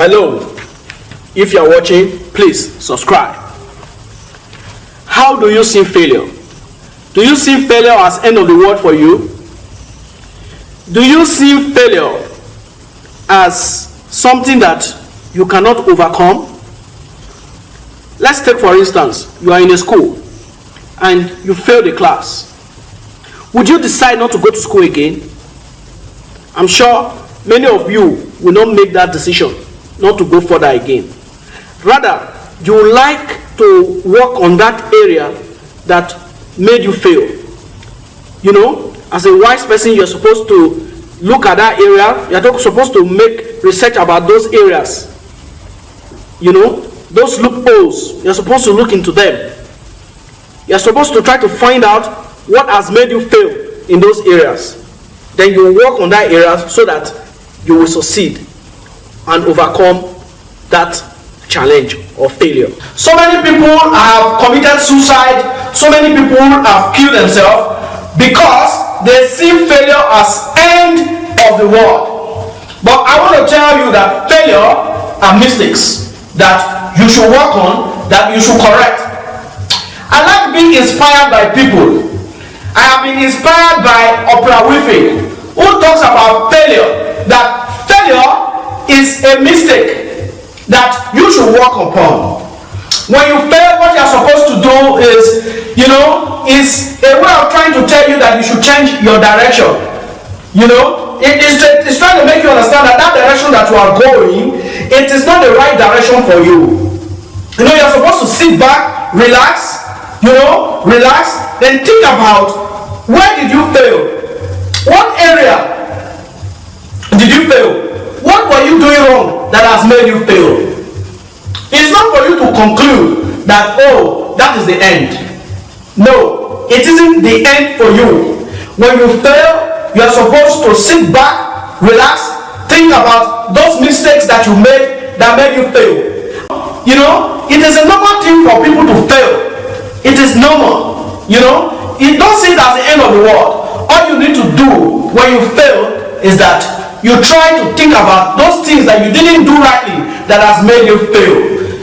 Hello, if you are watching, please subscribe. How do you see failure? Do you see failure as end of the world for you? Do you see failure as something that you cannot overcome? Let's take for instance, you are in a school and you failed a class. Would you decide not to go to school again? I'm sure many of you will not make that decision not to go further again. Rather, you would like to work on that area that made you fail. You know, as a wise person, you're supposed to look at that area. You're supposed to make research about those areas. You know, those loopholes, you're supposed to look into them. You're supposed to try to find out what has made you fail in those areas. Then you work on that area so that you will succeed and overcome that challenge or failure. So many people have committed suicide, so many people have killed themselves because they see failure as end of the world. But I want to tell you that failure are mistakes that you should work on, that you should correct. I like being inspired by people. I have been inspired by Oprah Winfrey, who talks about failure, that failure is a mistake that you should work upon. When you fail, what you're supposed to do is, is a way of trying to tell you that you should change your direction. It's trying to make you understand that that direction that you are going, it is not the right direction for you. You're supposed to sit back, relax, then think about where did you fail? What area did you fail? What were you doing wrong that has made you fail? It's not for you to conclude that, oh, that is the end. No, it isn't the end for you. When you fail, you are supposed to sit back, relax, think about those mistakes that you made that made you fail. It is a normal thing for people to fail. It is normal. You don't see it as the end of the world. All you need to do when you fail is that you try to think about those things that you didn't do rightly that has made you fail,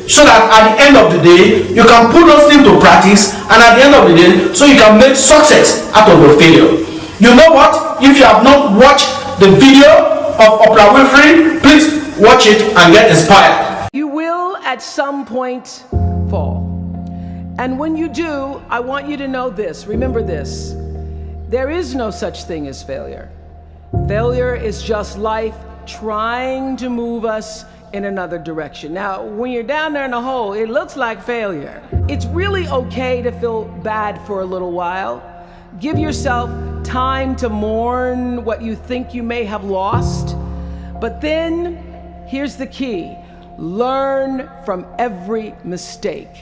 so that at the end of the day you can put those things to practice, and at the end of the day so you can make success out of your failure. You know what? If you have not watched the video of Oprah Winfrey, please watch it and get inspired. You will at some point fall, and when you do, I want you to know this. Remember this: there is no such thing as failure. Failure is just life trying to move us in another direction. Now, when you're down there in the hole, it looks like failure. It's really okay to feel bad for a little while. Give yourself time to mourn what you think you may have lost. But then, here's the key: learn from every mistake.